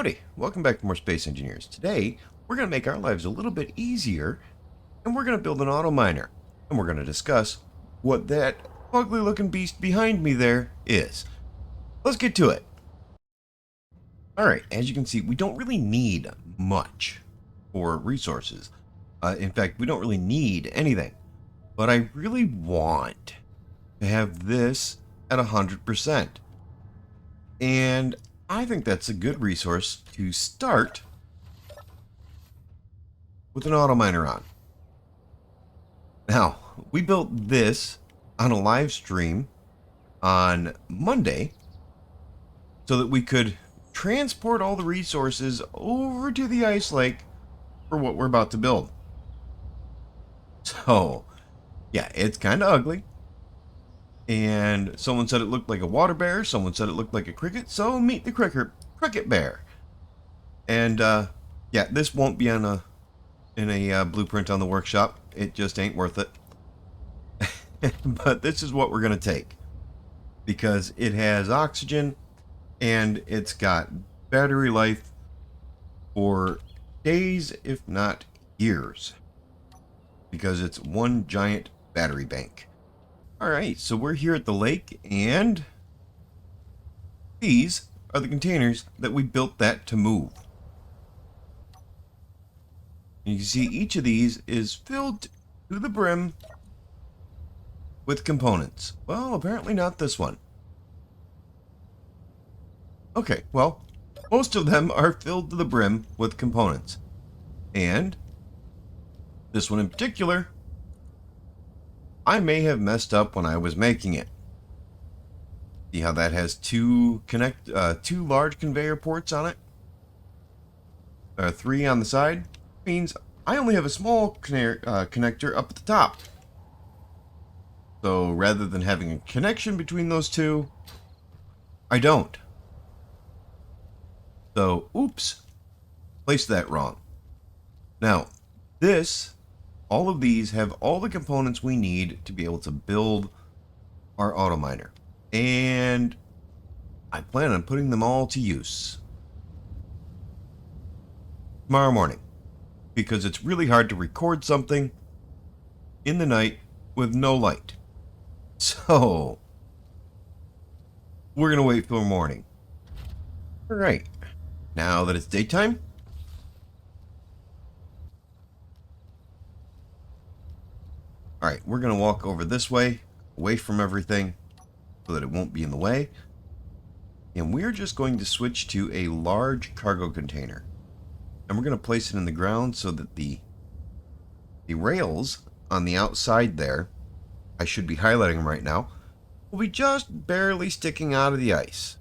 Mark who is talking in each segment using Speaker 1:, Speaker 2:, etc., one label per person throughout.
Speaker 1: Howdy, welcome back to more Space Engineers. Today, we're going to make our lives a little bit easier, and we're going to build an auto miner. And we're going to discuss what that ugly looking beast behind me there is. Let's get to it. Alright, as you can see, we don't really need much for resources. In fact, we don't really need anything. But I really want to have this at 100%. And I think that's a good resource to start with an auto miner on. Now, we built this on a live stream on Monday so that we could transport all the resources over to the ice lake for what we're about to build. So, yeah, it's kind of ugly. And someone said it looked like a water bear. Someone said it looked like a cricket. So meet the cricket bear. And yeah, this won't be on in a blueprint on the workshop. It just ain't worth it. But this is what we're gonna take because it has oxygen and it's got battery life for days, if not years, because it's one giant battery bank. Alright, so we're here at the lake, and these are the containers that we built that to move. And you can see each of these is filled to the brim with components. Well, apparently not this one. Okay, well, most of them are filled to the brim with components. And this one in particular, I may have messed up when I was making it. See how that has two large conveyor ports on it? 3 on the side. Means I only have a small connector up at the top. So rather than having a connection between those two, I don't. So, oops. Placed that wrong. Now, all of these have all the components we need to be able to build our auto miner. And I plan on putting them all to use tomorrow morning, because it's really hard to record something in the night with no light. So we're gonna wait till morning. All right, now that it's daytime, all right, we're gonna walk over this way, away from everything, so that it won't be in the way. And we're just going to switch to a large cargo container. And we're going to place it in the ground so that the rails on the outside there, I should be highlighting them right now, will be just barely sticking out of the ice.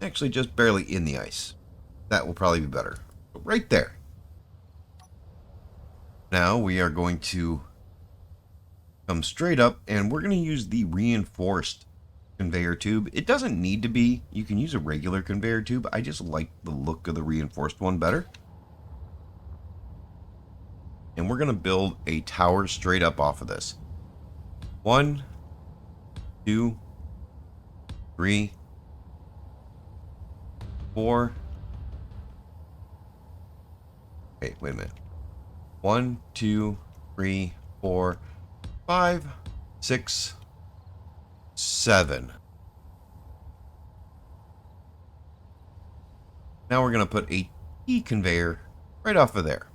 Speaker 1: Actually, just barely in the ice. That will probably be better. But right there. Now we are going to come straight up, and we're going to use the reinforced conveyor tube. It doesn't need to be. You can use a regular conveyor tube. I just like the look of the reinforced one better. And we're going to build a tower straight up off of this. 1, 2, 3, 4. Okay, wait a minute. 1, 2, 3, 4, 5, 6, 7. Now we're going to put a T conveyor right off of there.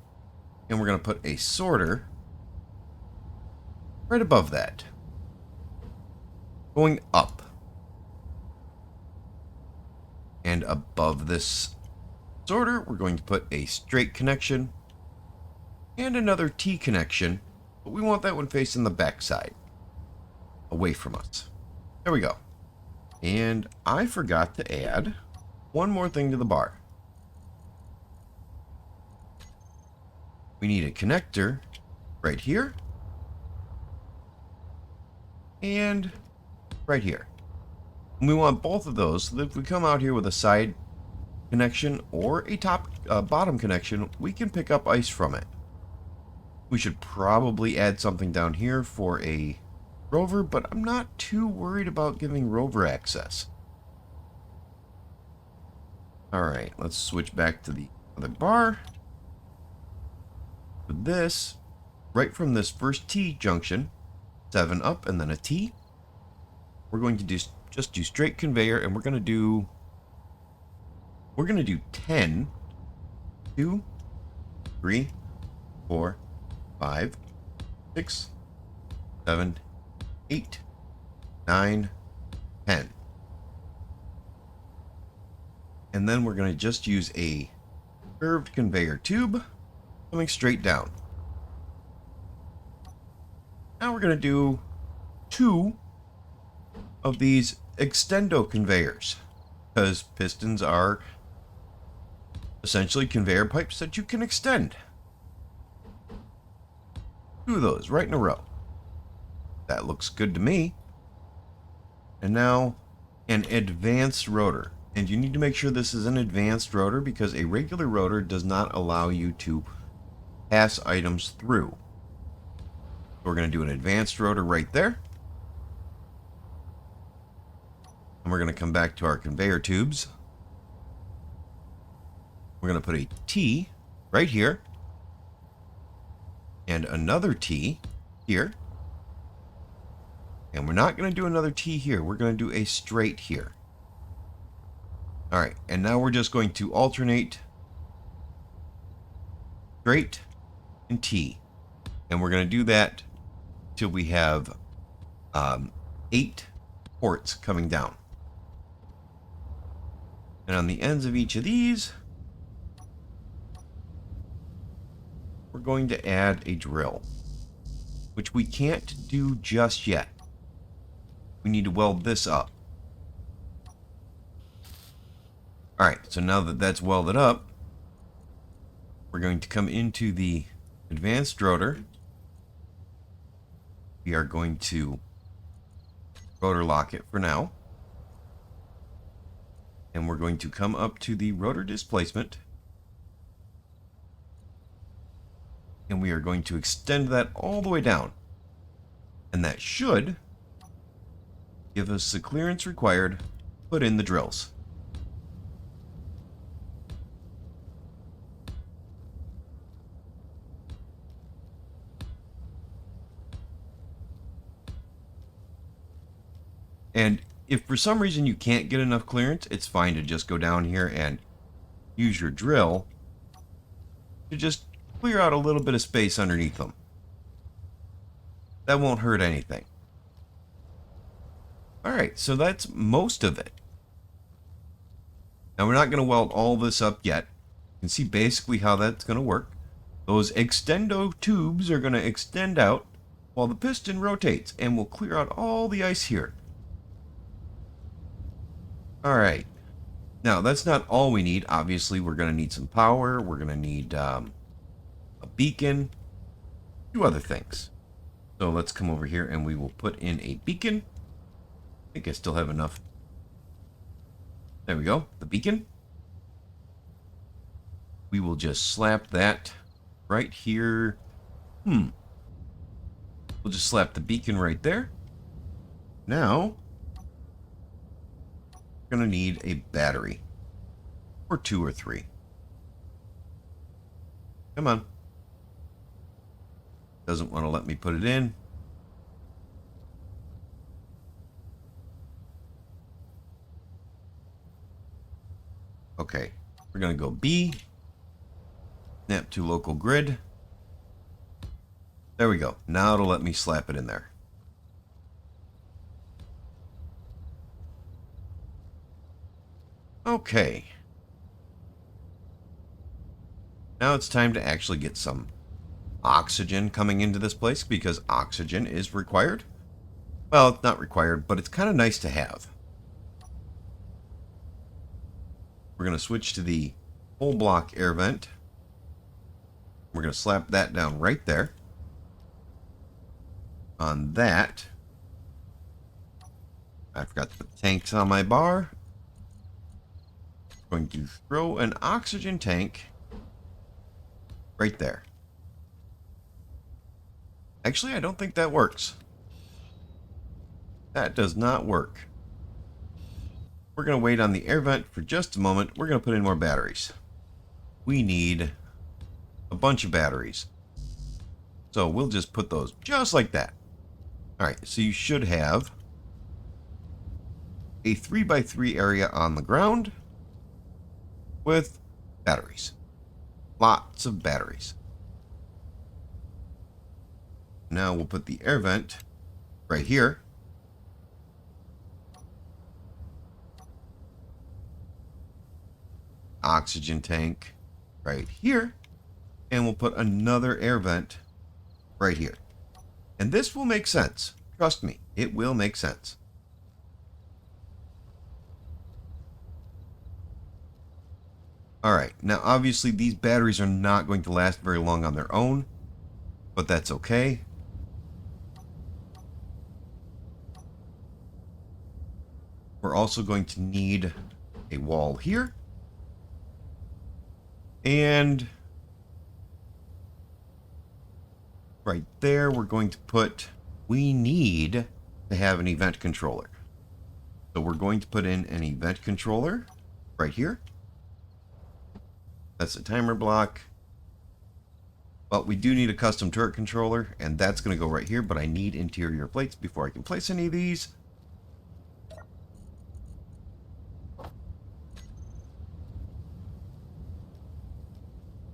Speaker 1: And we're going to put a sorter right above that. Going up. And above this sorter, we're going to put a straight connection and another T connection. But we want that one facing the back side, away from us. There we go. And I forgot to add one more thing to the bar. We need a connector right here and right here. And we want both of those so that if we come out here with a side connection or a bottom connection, we can pick up ice from it. We should probably add something down here for a rover, but I'm not too worried about giving rover access. Alright, let's switch back to the other bar. For this, right from this first T junction, 7 up and then a T, we're going to just do straight conveyor, and we're going to do 10, 2, 3, 4, 5, 6, 7, 8, 9, 10. And then we're going to just use a curved conveyor tube coming straight down. Now we're going to do 2 of these extendo conveyors, because pistons are essentially conveyor pipes that you can extend. 2 of those right in a row. That looks good to me. And now an advanced rotor. And you need to make sure this is an advanced rotor, because a regular rotor does not allow you to pass items through. So we're going to do an advanced rotor right there. And we're going to come back to our conveyor tubes. We're going to put a T right here. And another T here. And we're not going to do another T here. We're going to do a straight here. Alright, and now we're just going to alternate straight and T. And we're going to do that till we have 8 ports coming down. And on the ends of each of these, we're going to add a drill, which we can't do just yet. We need to weld this up. Alright, so now that that's welded up, we're going to come into the advanced rotor. We are going to rotor lock it for now. And we're going to come up to the rotor displacement. And we are going to extend that all the way down. And that should give us the clearance required to put in the drills. And if for some reason you can't get enough clearance, it's fine to just go down here and use your drill to just clear out a little bit of space underneath them. That won't hurt anything. Alright, so that's most of it. Now we're not going to weld all this up yet. You can see basically how that's going to work. Those extendo tubes are going to extend out while the piston rotates, and will clear out all the ice here. Alright, now that's not all we need. Obviously we're going to need some power, we're going to need a beacon, 2 other things. So let's come over here and we will put in a beacon. I think I still have enough. There we go, the beacon. We will just slap that right here. We'll just slap the beacon right there. Now going to need a battery, or 2 or 3. Come on. Doesn't want to let me put it in. Okay, we're going to go B, snap to local grid. There we go. Now it'll let me slap it in there. Okay. Now it's time to actually get some oxygen coming into this place, because oxygen is required. Well, it's not required, but it's kind of nice to have. We're going to switch to the whole block air vent. We're going to slap that down right there. On that, I forgot to put tanks on my bar. Going to throw an oxygen tank right there. Actually, I don't think that works. That does not work. we're going to wait on the air vent for just a moment. We're going to put in more batteries. We need a bunch of batteries. So we'll just put those just like that. All right, so you should have a 3x3 area on the ground with batteries. Lots of batteries. Now we'll put the air vent right here. Oxygen tank right here. And we'll put another air vent right here. And this will make sense. Trust me, it will make sense. All right, now obviously these batteries are not going to last very long on their own, but that's okay. We're also going to need a wall here. And right there, we're going to put, we need to have an event controller. So we're going to put in an event controller right here. That's a timer block. But we do need a custom turret controller, and that's going to go right here, but I need interior plates before I can place any of these.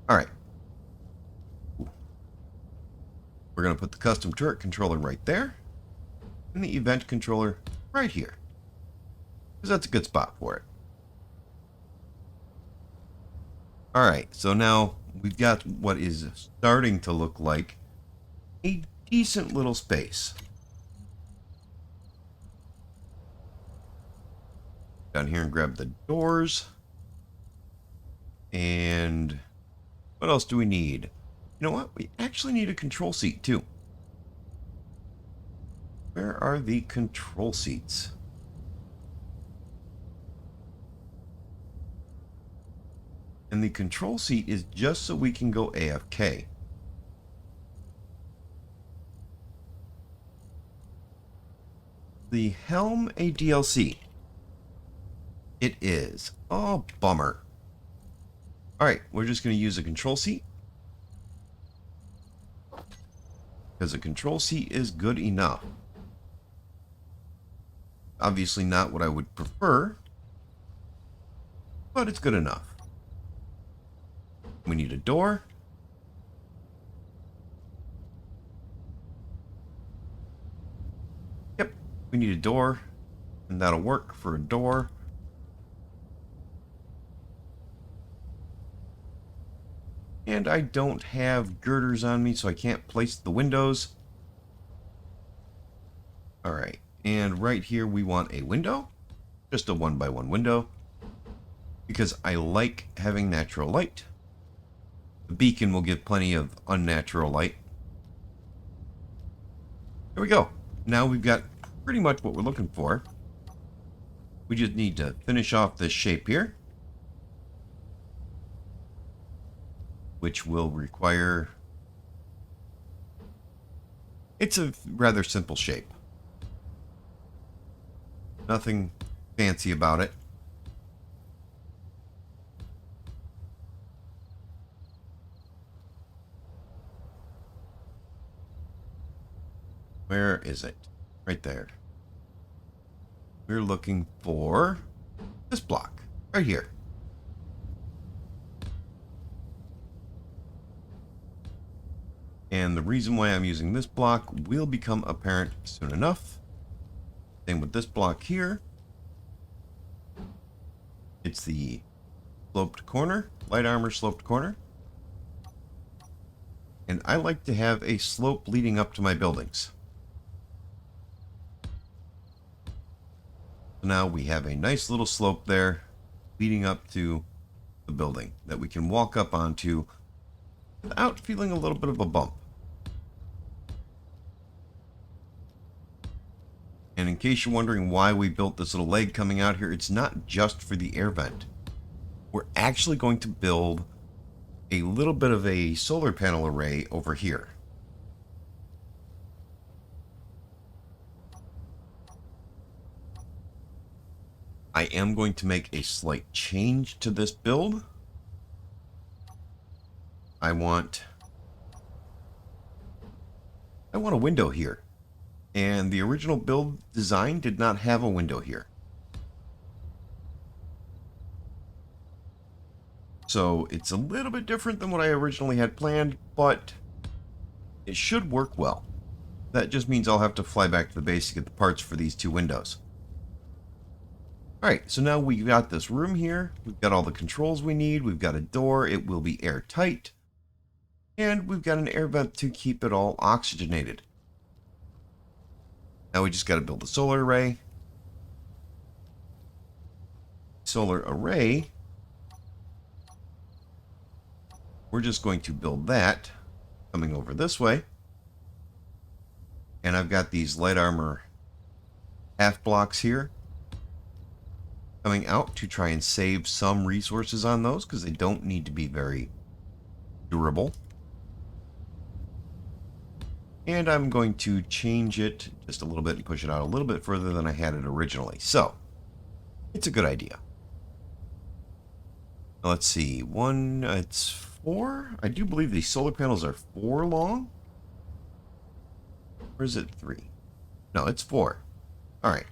Speaker 1: All right. We're going to put the custom turret controller right there, and the event controller right here, because that's a good spot for it. All right, so now we've got what is starting to look like a decent little space. Down here and grab the doors. And what else do we need? You know what? We actually need a control seat too. Where are the control seats? And the control seat is just so we can go AFK. The helm a DLC? It is. Oh, bummer. Alright, we're just going to use a control seat. Because a control seat is good enough. Obviously not what I would prefer, but it's good enough. We need a door. Yep, we need a door, and that'll work for a door. And I don't have girders on me, so I can't place the windows. All right, and right here we want a window, just a 1x1 window, because I like having natural light. The beacon will give plenty of unnatural light. There we go. Now we've got pretty much what we're looking for. We just need to finish off this shape here, which will require... It's a rather simple shape. Nothing fancy about it. Where is it? Right there. We're looking for this block right here. And the reason why I'm using this block will become apparent soon enough. Same with this block here. It's the sloped corner, light armor sloped corner. And I like to have a slope leading up to my buildings. So now we have a nice little slope there leading up to the building that we can walk up onto without feeling a little bit of a bump. And in case you're wondering why we built this little leg coming out here, it's not just for the air vent. We're actually going to build a little bit of a solar panel array over here. I am going to make a slight change to this build. I want a window here. And the original build design did not have a window here. So it's a little bit different than what I originally had planned, but it should work well. That just means I'll have to fly back to the base to get the parts for these two windows. Alright, so now we've got this room here. We've got all the controls we need. We've got a door. It will be airtight. And we've got an air vent to keep it all oxygenated. Now we just got to build a solar array. Solar array. We're just going to build that coming over this way. And I've got these light armor half blocks here coming out to try and save some resources on those because they don't need to be very durable. And I'm going to change it just a little bit and push it out a little bit further than I had it originally. So, it's a good idea. Now, let's see. It's 4. I do believe these solar panels are 4 long. Or is it 3? No, it's 4. Alright.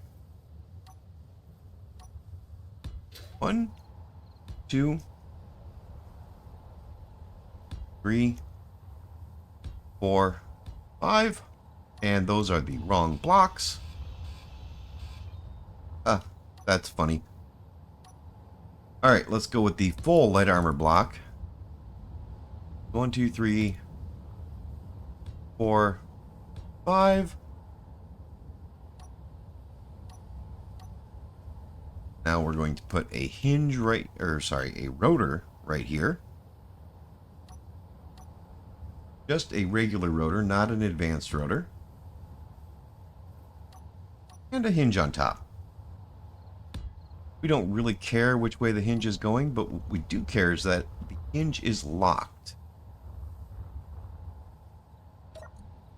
Speaker 1: 1, 2, 3, 4, 5. And those are the wrong blocks. That's funny. Alright, let's go with the full light armor block. 1, 2, 3, 4, 5. Now we're going to put a hinge a rotor right here. Just a regular rotor, not an advanced rotor. And a hinge on top. We don't really care which way the hinge is going, but what we do care is that the hinge is locked.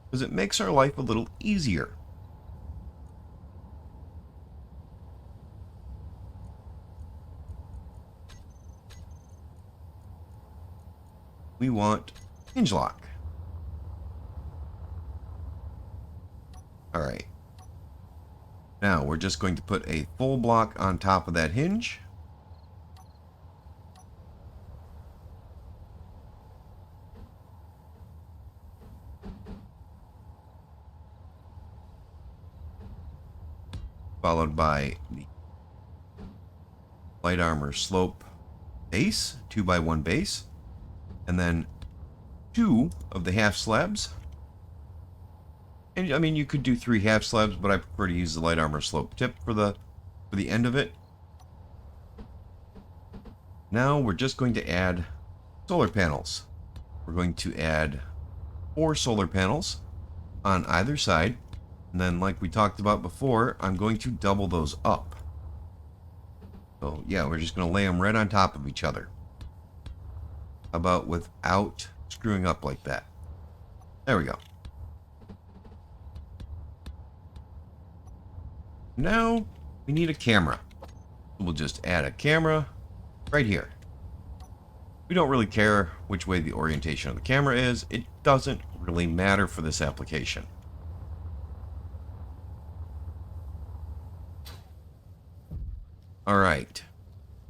Speaker 1: Because it makes our life a little easier. We want hinge lock. Alright. Now we're just going to put a full block on top of that hinge. Followed by the light armor slope base, 2x1 base. And then 2 of the half slabs. And I mean, you could do 3 half slabs, but I prefer to use the light armor slope tip for the end of it. Now we're just going to add solar panels. We're going to add 4 solar panels on either side. And then, like we talked about before, I'm going to double those up. So yeah, we're just going to lay them right on top of each other. How about without screwing up like that? There we go. Now we need a camera. We'll just add a camera right here. We don't really care which way the orientation of the camera is. It doesn't really matter for this application. Alright.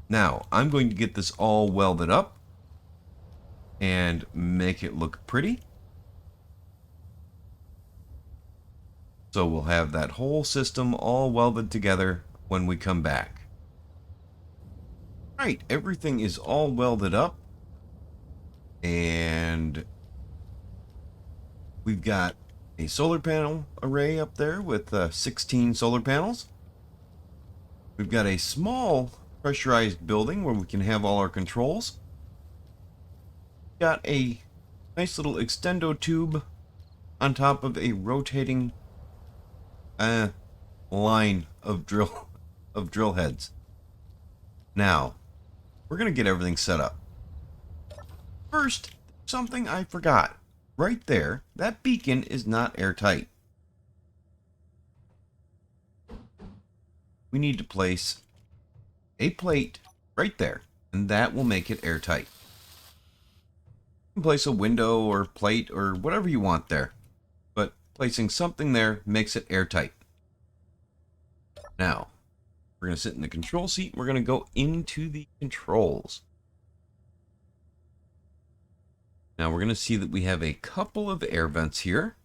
Speaker 1: Now, I'm going to get this all welded up and make it look pretty. So we'll have that whole system all welded together when we come back. Right, everything is all welded up. And we've got a solar panel array up there with 16 solar panels. We've got a small pressurized building where we can have all our controls. Got a nice little extendo tube on top of a rotating line of drill heads. Now, we're going to get everything set up. First, something I forgot. Right there, that beacon is not airtight. We need to place a plate right there, and that will make it airtight. You can place a window or plate or whatever you want there, but placing something there makes it airtight. Now, we're going to sit in the control seat. We're going to go into the controls. Now we're going to see that we have a couple of air vents here.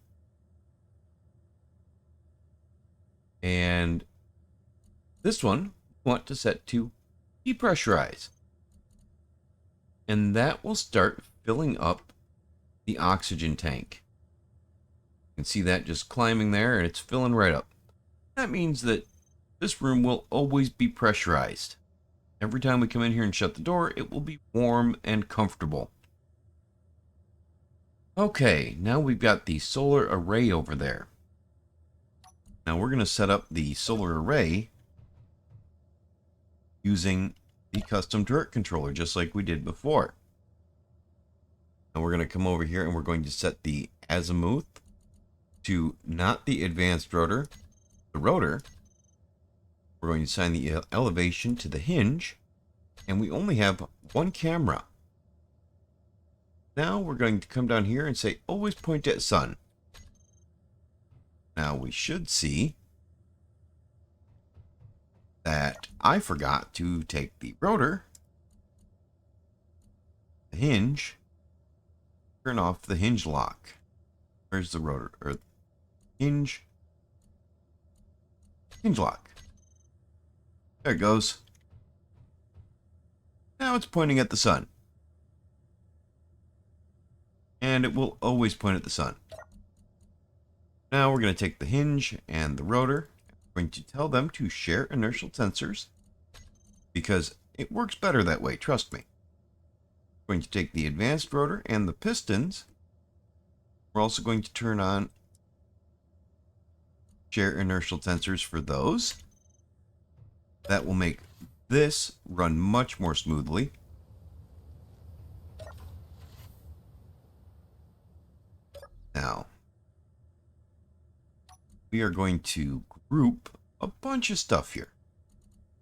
Speaker 1: And this one we want to set to depressurize. And that will start filling up the oxygen tank. You can see that just climbing there, and it's filling right up. That means that this room will always be pressurized. Every time we come in here and shut the door, it will be warm and comfortable. Okay, now we've got the solar array over there. Now we're going to set up the solar array using the custom turret controller, just like we did before. Now we're going to come over here and we're going to set the azimuth to not the advanced rotor, the rotor. We're going to assign the elevation to the hinge, and we only have one camera. Now we're going to come down here and say always point at sun. Now we should see that I forgot to take the rotor, the hinge, turn off the hinge lock. Where's the rotor? Or hinge lock. There it goes. Now it's pointing at the sun. And it will always point at the sun. Now we're going to take the hinge and the rotor. We're going to tell them to share inertial sensors because it works better that way, trust me. We're going to take the advanced rotor and the pistons. We're also going to turn on share inertial sensors for those. That will make this run much more smoothly. Now, we are going to group a bunch of stuff here.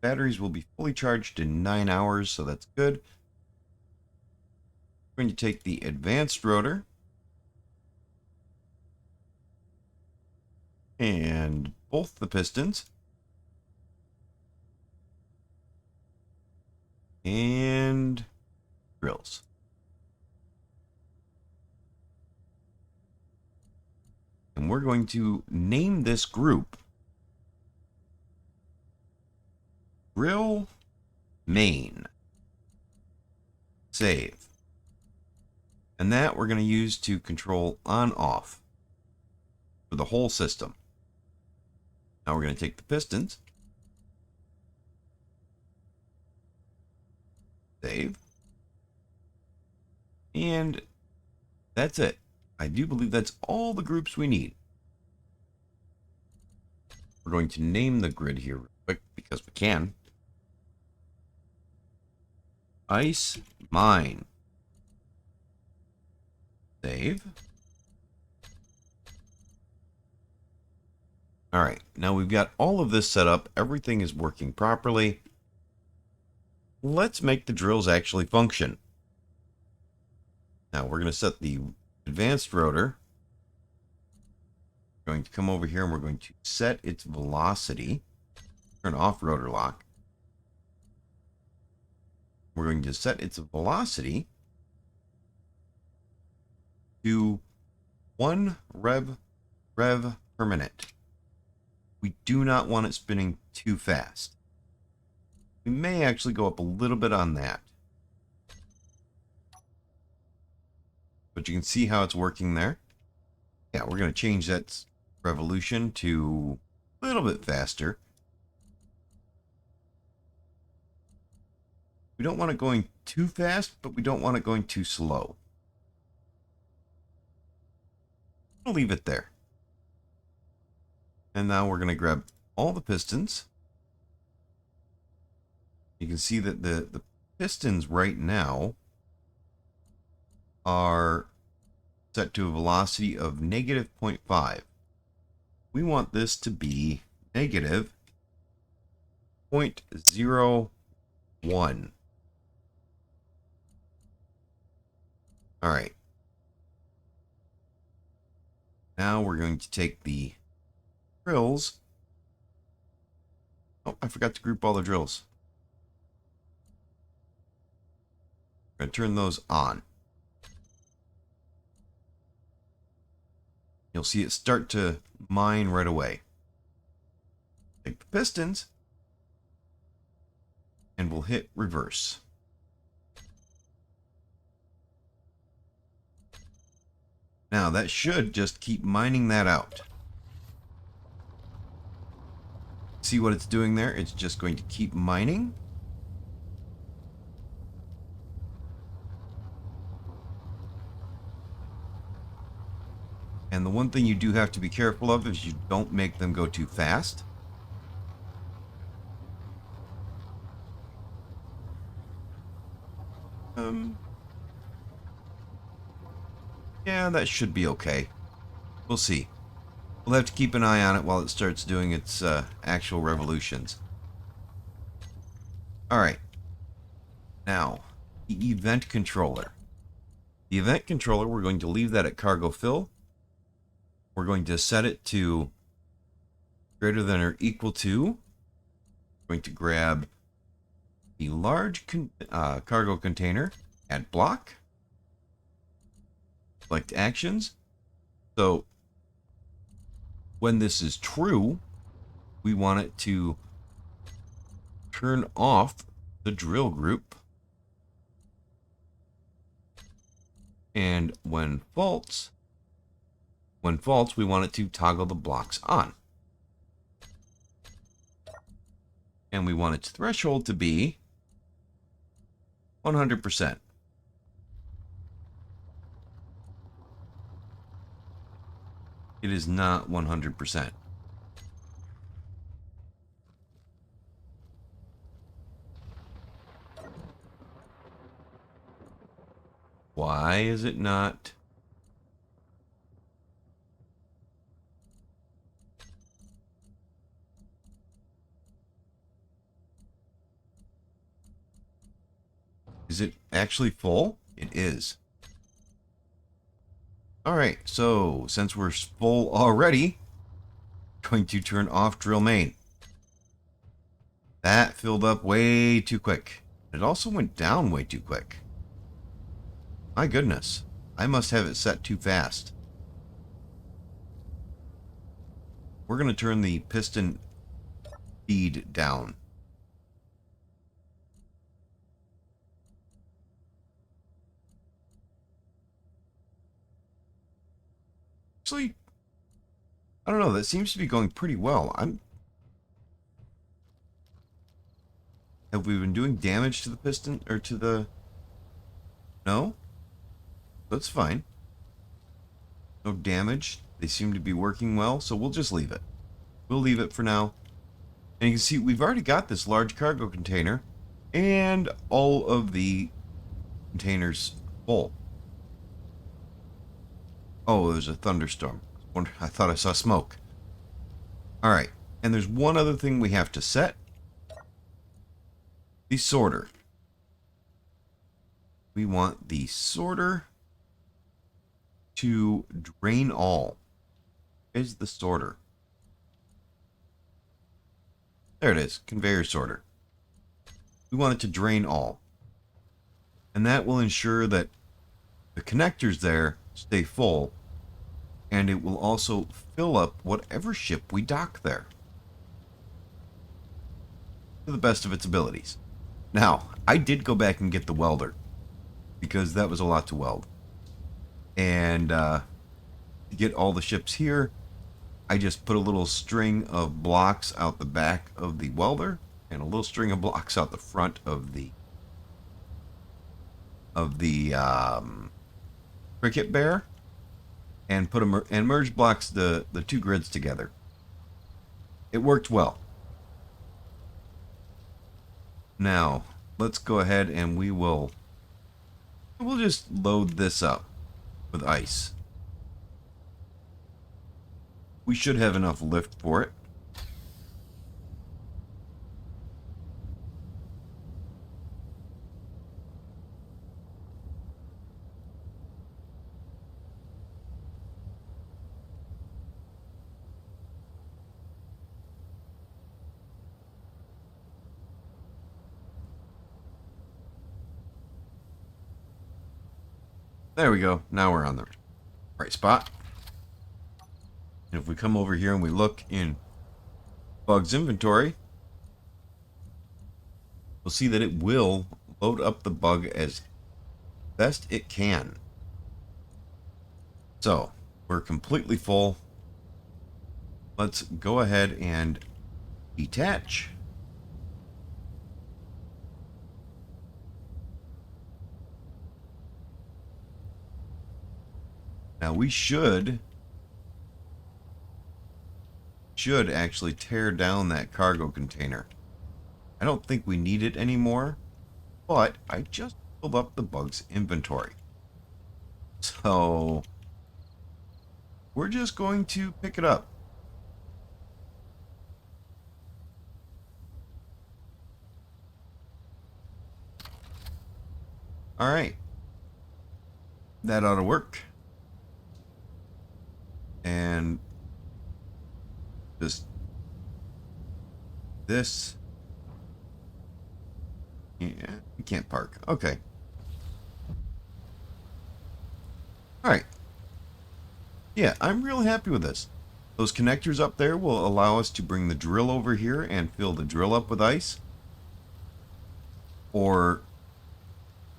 Speaker 1: Batteries will be fully charged in 9 hours, so that's good. We're going to take the advanced rotor and both the pistons and drills. And we're going to name this group Drill Main. Save. And that we're going to use to control on-off for the whole system. Now we're going to take the pistons. Save. And that's it. I do believe that's all the groups we need. We're going to name the grid here real quick because we can. Ice Mine. Save. Alright, now we've got all of this set up. Everything is working properly. Let's make the drills actually function. Now we're going to set the advanced rotor. We're going to come over here and we're going to set its velocity. Turn off rotor lock. We're going to set its velocity to 1 rev per minute. We do not want it spinning too fast. We may actually go up a little bit on that. But you can see how it's working there. Yeah, we're going to change that revolution to a little bit faster. We don't want it going too fast, but we don't want it going too slow. I'll leave it there. And now we're going to grab all the pistons. You can see that the pistons right now are set to a velocity of negative 0.5. We want this to be negative 0.01. 1. All right. Now we're going to take the drills. Oh, I forgot to group all the drills. I'm going to turn those on. You'll see it start to mine right away. Take the pistons, and we'll hit reverse. Now that should just keep mining that out. See what it's doing there? It's just going to keep mining. And the one thing you do have to be careful of is you don't make them go too fast. Yeah, that should be okay. We'll see. We'll have to keep an eye on it while it starts doing its actual revolutions. Alright. Now, the event controller. The event controller, we're going to leave that at cargo fill. We're going to set it to greater than or equal to. We're going to grab the large cargo container, add block, select actions. So when this is true, we want it to turn off the drill group. And when false, we want it to toggle the blocks on. And we want its threshold to be 100%. It is not 100%. Why is it not? Is it actually full? It is. Alright, so since we're full already, I'm going to turn off drill main. That filled up way too quick. It also went down way too quick. My goodness, I must have it set too fast. We're going to turn the piston speed down. Actually, I don't know, that seems to be going pretty well. Have we been doing damage to the piston, or to the... No? That's fine. No damage. They seem to be working well, so we'll just leave it. We'll leave it for now. And you can see we've already got this large cargo container and all of the containers full. Oh, there's a thunderstorm. I thought I saw smoke. Alright, and there's one other thing we have to set. The sorter. We want the sorter to drain all. Is the sorter. There it is, conveyor sorter. We want it to drain all. And that will ensure that the connectors there stay full, and it will also fill up whatever ship we dock there to the best of its abilities. Now, I did go back and get the welder because that was a lot to weld. And to get all the ships here, I just put a little string of blocks out the back of the welder and a little string of blocks out the front of the cricket bear, and put them and merge blocks the two grids together. It worked well. Now let's go ahead and we'll just load this up with ice. We should have enough lift for it. There we go. Now we're on the right spot. And if we come over here and we look in Bug's inventory, we'll see that it will load up the bug as best it can. So, we're completely full. Let's go ahead and detach. Now we should actually tear down that cargo container. I don't think we need it anymore, but I just filled up the bug's inventory. So we're just going to pick it up. All right. That ought to work. And just this. Yeah, we can't park. Okay. All right. Yeah, I'm real happy with this. Those connectors up there will allow us to bring the drill over here and fill the drill up with ice. Or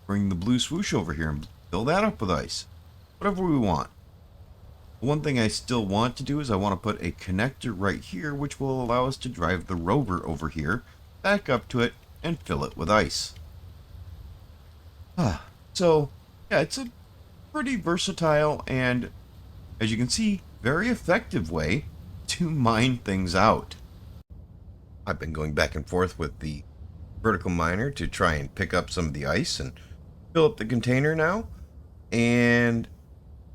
Speaker 1: bring the blue swoosh over here and fill that up with ice. Whatever we want. One thing I still want to do is I want to put a connector right here, which will allow us to drive the rover over here, back up to it, and fill it with ice. So, yeah, it's a pretty versatile and, as you can see, very effective way to mine things out. I've been going back and forth with the vertical miner to try and pick up some of the ice and fill up the container now. And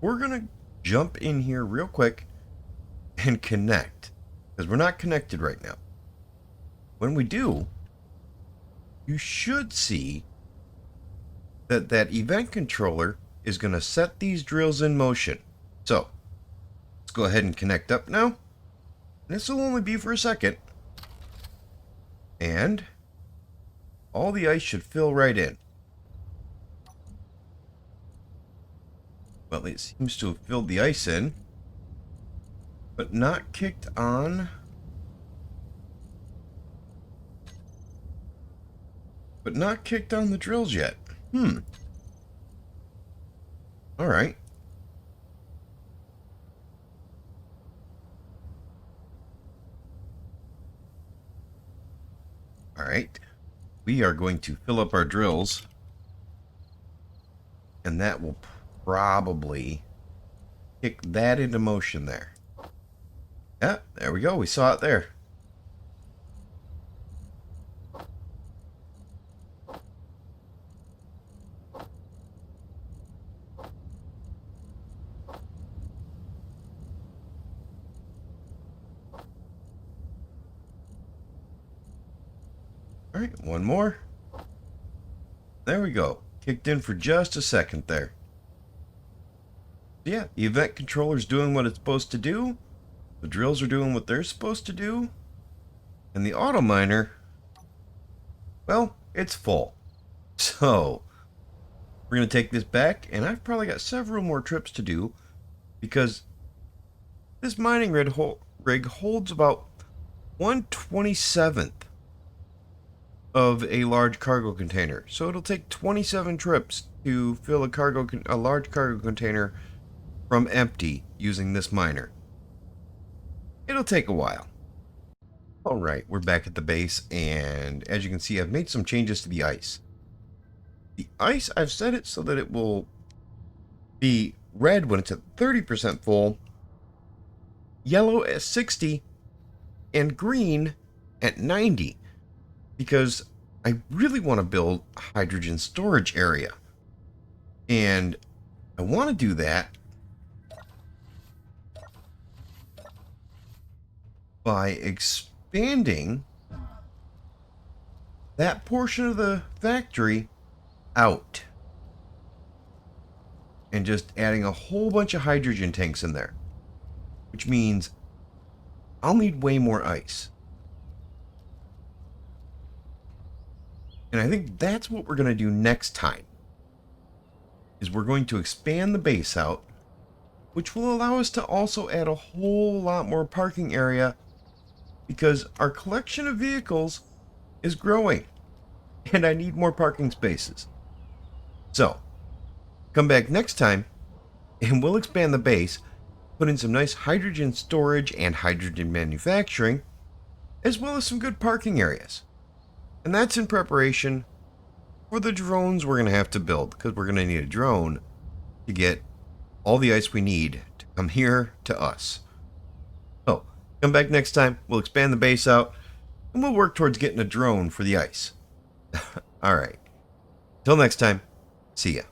Speaker 1: we're going to jump in here real quick and connect, because we're not connected right now. When we do, you should see that that event controller is going to set these drills in motion. So let's go ahead and connect up now. This will only be for a second, and all the ice should fill right in. Well, it seems to have filled the ice in, but not kicked on. But not kicked on the drills yet. All right. All right. We are going to fill up our drills, and that will probably kick that into motion there. Yeah, there we go. We saw it there. All right, one more. There we go. Kicked in for just a second there. Yeah, the event controller's doing what it's supposed to do. The drills are doing what they're supposed to do. And the auto miner, well, it's full. So we're going to take this back, and I've probably got several more trips to do, because this mining rig holds about 1/27th of a large cargo container. So it'll take 27 trips to fill a large cargo container from empty using this miner. It'll take a while. All right, we're back at the base, and as you can see, I've made some changes to the ice. The ice, I've set it so that it will be red when it's at 30% full, yellow at 60, and green at 90. Because I really want to build a hydrogen storage area. And I want to do that by expanding that portion of the factory out. And just adding a whole bunch of hydrogen tanks in there. Which means I'll need way more ice. And I think that's what we're going to do next time. is we're going to expand the base out, which will allow us to also add a whole lot more parking area because our collection of vehicles is growing and I need more parking spaces. So, come back next time and we'll expand the base, put in some nice hydrogen storage and hydrogen manufacturing, as well as some good parking areas. And that's in preparation for the drones we're going to have to build, because we're going to need a drone to get all the ice we need to come here to us. So, come back next time, we'll expand the base out, and we'll work towards getting a drone for the ice. Alright, till next time, see ya.